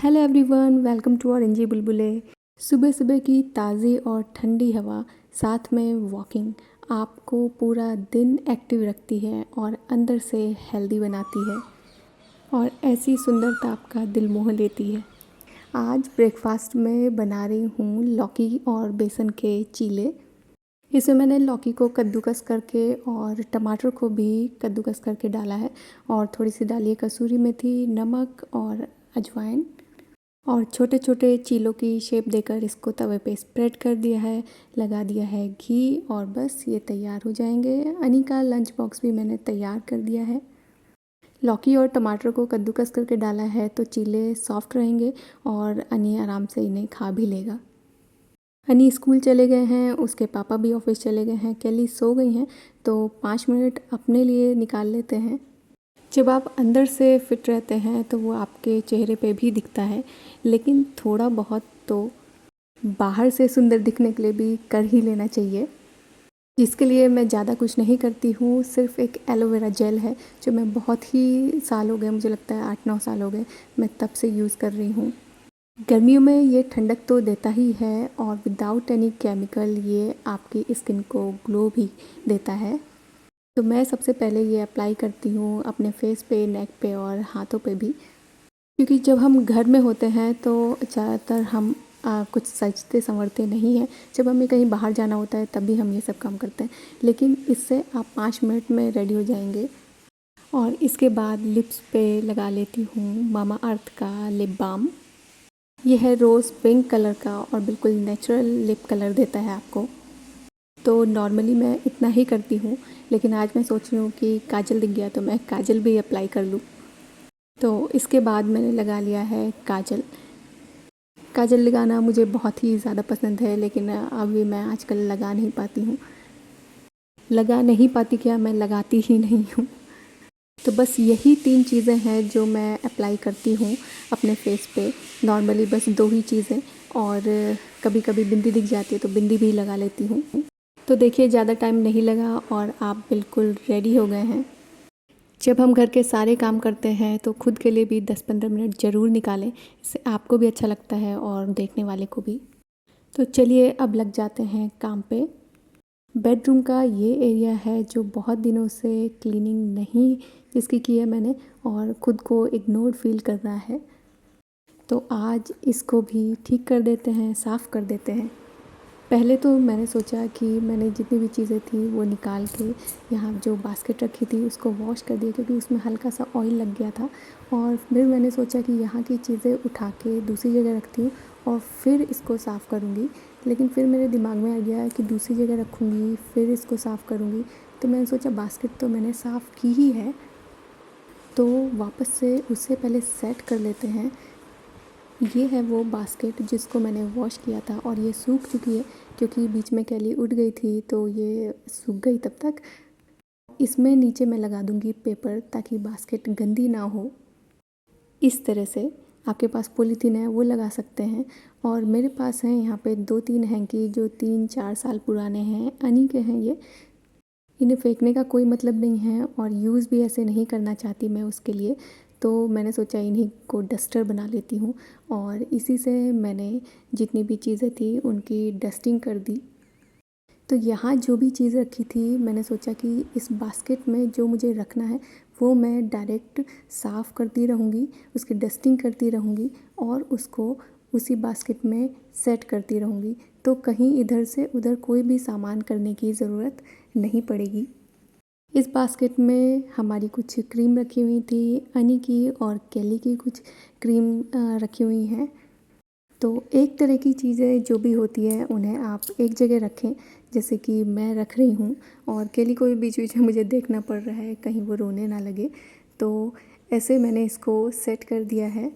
Hello everyone, welcome to ऑरेंजी बुलबुले। सुबह सुबह की ताज़ी और ठंडी हवा साथ में वॉकिंग आपको पूरा दिन एक्टिव रखती है और अंदर से हेल्दी बनाती है और ऐसी सुंदरता आपका दिल मोह लेती है। आज ब्रेकफास्ट में बना रही हूँ लौकी और बेसन के चीले। इसमें मैंने लौकी को कद्दूकस करके और टमाटर को भी कद्दूकस करके डाला है और थोड़ी सी डाली है कसूरी मेथी, नमक और अजवाइन और छोटे छोटे चीलों की शेप देकर इसको तवे पे स्प्रेड कर दिया है, लगा दिया है घी और बस ये तैयार हो जाएंगे। अनी का लंच बॉक्स भी मैंने तैयार कर दिया है। लौकी और टमाटर को कद्दूकस करके डाला है तो चीले सॉफ्ट रहेंगे और अनी आराम से इन्हें खा भी लेगा। अनी स्कूल चले गए हैं, उसके पापा भी ऑफिस चले गए हैं, केली सो गई हैं, तो 5 मिनट अपने लिए निकाल लेते हैं। जब आप अंदर से फिट रहते हैं तो वो आपके चेहरे पे भी दिखता है, लेकिन थोड़ा बहुत तो बाहर से सुंदर दिखने के लिए भी कर ही लेना चाहिए। जिसके लिए मैं ज़्यादा कुछ नहीं करती हूँ, सिर्फ एक एलोवेरा जेल है जो मैं बहुत ही साल हो गए, मुझे लगता है 8-9 साल हो गए मैं तब से यूज़ कर रही हूँ। गर्मियों में ये ठंडक तो देता ही है और विदाउट एनी केमिकल ये आपकी स्किन को ग्लो भी देता है। तो मैं सबसे पहले ये अप्लाई करती हूँ अपने फेस पे, नेक पे और हाथों पे भी, क्योंकि जब हम घर में होते हैं तो ज़्यादातर हम कुछ सजते संवरते नहीं हैं। जब हमें कहीं बाहर जाना होता है तभी हम ये सब काम करते हैं, लेकिन इससे आप 5 मिनट में रेडी हो जाएंगे। और इसके बाद लिप्स पे लगा लेती हूँ मामा अर्थ का लिप बाम। यह है रोज़ पिंक कलर का और बिल्कुल नेचुरल लिप कलर देता है आपको। तो नॉर्मली मैं इतना ही करती हूँ, लेकिन आज मैं सोच रही हूँ कि काजल दिख गया तो मैं काजल भी अप्लाई कर लूँ। तो इसके बाद मैंने लगा लिया है काजल। काजल लगाना मुझे बहुत ही ज़्यादा पसंद है, लेकिन अभी मैं आजकल लगा नहीं पाती हूँ। लगा नहीं पाती क्या, मैं लगाती ही नहीं हूँ। तो बस यही 3 चीज़ें हैं जो मैं अप्लाई करती हूँ अपने फेस पे। नॉर्मली बस 2 ही चीज़ें, और कभी कभी बिंदी दिख जाती है तो बिंदी भी लगा लेती हूँ। तो देखिए, ज़्यादा टाइम नहीं लगा और आप बिल्कुल रेडी हो गए हैं। जब हम घर के सारे काम करते हैं तो खुद के लिए भी 10-15 मिनट ज़रूर निकालें, इससे आपको भी अच्छा लगता है और देखने वाले को भी। तो चलिए अब लग जाते हैं काम पे। बेडरूम का ये एरिया है जो बहुत दिनों से क्लीनिंग नहीं जिसकी की है मैंने, और ख़ुद को इग्नोर फील कर रहा है, तो आज इसको भी ठीक कर देते हैं, साफ़ कर देते हैं। पहले तो मैंने सोचा कि मैंने जितनी भी चीज़ें थी वो निकाल के यहाँ जो बास्केट रखी थी उसको वॉश कर दिया, क्योंकि उसमें हल्का सा ऑयल लग गया था। और फिर मैंने सोचा कि यहाँ की चीज़ें उठा के दूसरी जगह रखती हूँ और फिर इसको साफ़ करूँगी। लेकिन फिर मेरे दिमाग में आ गया कि दूसरी जगह रखूँगी फिर इसको साफ़ करूँगी, तो मैंने सोचा बास्केट तो मैंने साफ़ की ही है, तो वापस से उससे पहले सेट कर लेते हैं। ये है वो बास्केट जिसको मैंने वॉश किया था और ये सूख चुकी है, क्योंकि बीच में कैली उड़ गई थी तो ये सूख गई तब तक। इसमें नीचे मैं लगा दूंगी पेपर ताकि बास्केट गंदी ना हो। इस तरह से आपके पास पॉलीथीन है वो लगा सकते हैं, और मेरे पास हैं यहाँ पे 2-3 हैंकी जो 3-4 साल पुराने हैं, अनी के हैं ये। इन्हें फेंकने का कोई मतलब नहीं है और यूज़ भी ऐसे नहीं करना चाहती मैं उसके लिए, तो मैंने सोचा इन्हीं को डस्टर बना लेती हूँ और इसी से मैंने जितनी भी चीज़ें थी उनकी डस्टिंग कर दी। तो यहाँ जो भी चीज़ रखी थी मैंने सोचा कि इस बास्केट में जो मुझे रखना है वो मैं डायरेक्ट साफ़ करती रहूँगी, उसकी डस्टिंग करती रहूँगी और उसको उसी बास्केट में सेट करती रहूँगी, तो कहीं इधर से उधर कोई भी सामान करने की ज़रूरत नहीं पड़ेगी। इस बास्केट में हमारी कुछ क्रीम रखी हुई थी, अनी की और केली की कुछ क्रीम रखी हुई हैं। तो एक तरह की चीज़ें जो भी होती है उन्हें आप एक जगह रखें, जैसे कि मैं रख रही हूँ, और केली को भी बीच बीच में मुझे देखना पड़ रहा है कहीं वो रोने ना लगे, तो ऐसे मैंने इसको सेट कर दिया है।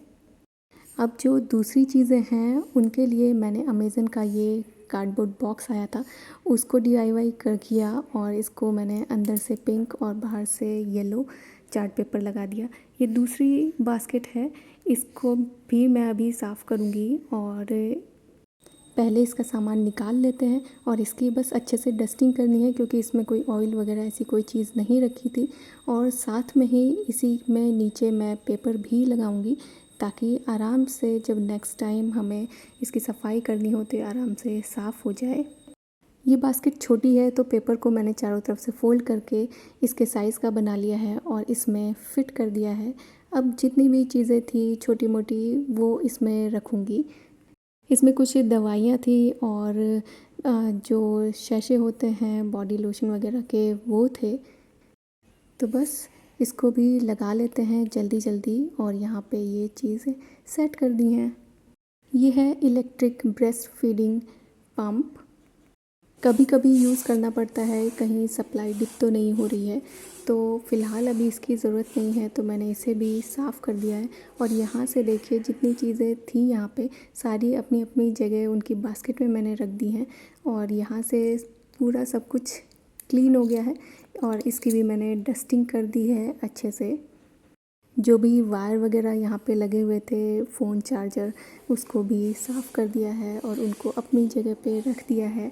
अब जो दूसरी चीज़ें हैं उनके लिए मैंने अमेज़न का ये कार्डबोर्ड बॉक्स आया था उसको डीआईवाई कर किया, और इसको मैंने अंदर से पिंक और बाहर से येलो चार्ट पेपर लगा दिया। ये दूसरी बास्केट है, इसको भी मैं अभी साफ़ करूँगी, और पहले इसका सामान निकाल लेते हैं और इसकी बस अच्छे से डस्टिंग करनी है, क्योंकि इसमें कोई ऑयल वगैरह ऐसी कोई चीज़ नहीं रखी थी। और साथ में ही इसी में नीचे मैं पेपर भी लगाऊंगी ताकि आराम से जब नेक्स्ट टाइम हमें इसकी सफाई करनी हो तो आराम से साफ़ हो जाए। ये बास्केट छोटी है तो पेपर को मैंने चारों तरफ से फ़ोल्ड करके इसके साइज़ का बना लिया है और इसमें फ़िट कर दिया है। अब जितनी भी चीज़ें थी छोटी मोटी वो इसमें रखूँगी। इसमें कुछ दवाइयाँ थी और जो शैशे होते हैं बॉडी लोशन वगैरह के वो थे। तो बस इसको भी लगा लेते हैं जल्दी जल्दी और यहाँ पे ये चीज़ें सेट कर दी हैं। ये है इलेक्ट्रिक ब्रेस्ट फीडिंग पंप। कभी कभी यूज़ करना पड़ता है, कहीं सप्लाई डिप तो नहीं हो रही है, तो फ़िलहाल अभी इसकी ज़रूरत नहीं है तो मैंने इसे भी साफ़ कर दिया है। और यहाँ से देखिए जितनी चीज़ें थी यहाँ पे सारी अपनी अपनी जगह उनकी बास्केट में मैंने रख दी हैं और यहाँ से पूरा सब कुछ क्लीन हो गया है और इसकी भी मैंने डस्टिंग कर दी है अच्छे से। जो भी वायर वगैरह यहाँ पे लगे हुए थे, फ़ोन चार्जर, उसको भी साफ़ कर दिया है और उनको अपनी जगह पे रख दिया है।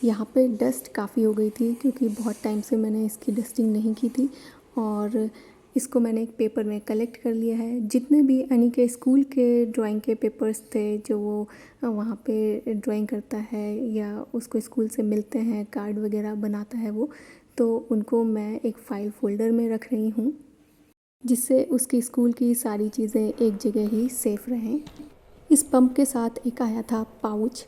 यहाँ पे डस्ट काफ़ी हो गई थी क्योंकि बहुत टाइम से मैंने इसकी डस्टिंग नहीं की थी और इसको मैंने एक पेपर में कलेक्ट कर लिया है। जितने भी यानी के स्कूल के ड्राइंग के पेपर्स थे जो वो वहाँ पे ड्राइंग करता है या उसको स्कूल से मिलते हैं, कार्ड वगैरह बनाता है वो, तो उनको मैं एक फ़ाइल फ़ोल्डर में रख रही हूँ जिससे उसकी स्कूल की सारी चीज़ें एक जगह ही सेफ़ रहें। इस पंप के साथ एक आया था पाउच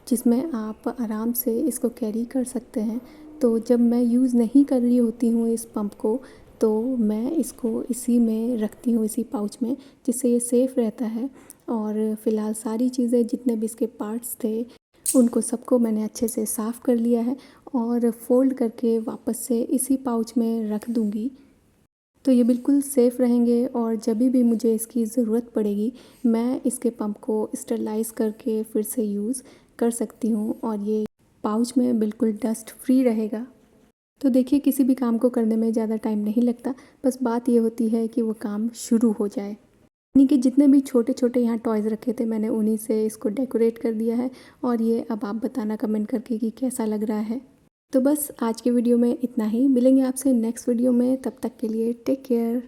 जिसमें आप आराम से इसको कैरी कर सकते हैं। तो जब मैं यूज़ नहीं कर रही होती हूँ इस पंप को तो मैं इसको इसी में रखती हूँ, इसी पाउच में, जिससे ये सेफ़ रहता है। और फ़िलहाल सारी चीज़ें जितने भी इसके पार्ट्स थे उनको सबको मैंने अच्छे से साफ़ कर लिया है और फ़ोल्ड करके वापस से इसी पाउच में रख दूँगी। तो ये बिल्कुल सेफ़ रहेंगे और जब भी मुझे इसकी ज़रूरत पड़ेगी मैं इसके पंप को स्टरलाइज़ करके फिर से यूज़ कर सकती हूँ और ये पाउच में बिल्कुल डस्ट फ्री रहेगा। तो देखिए किसी भी काम को करने में ज़्यादा टाइम नहीं लगता, बस बात ये होती है कि वो काम शुरू हो जाए। यानी कि जितने भी छोटे छोटे यहाँ टॉयज़ रखे थे मैंने उन्हीं से इसको डेकोरेट कर दिया है और ये अब आप बताना कमेंट करके कि कैसा लग रहा है। तो बस आज के वीडियो में इतना ही, मिलेंगे आपसे नेक्स्ट वीडियो में, तब तक के लिए टेक केयर।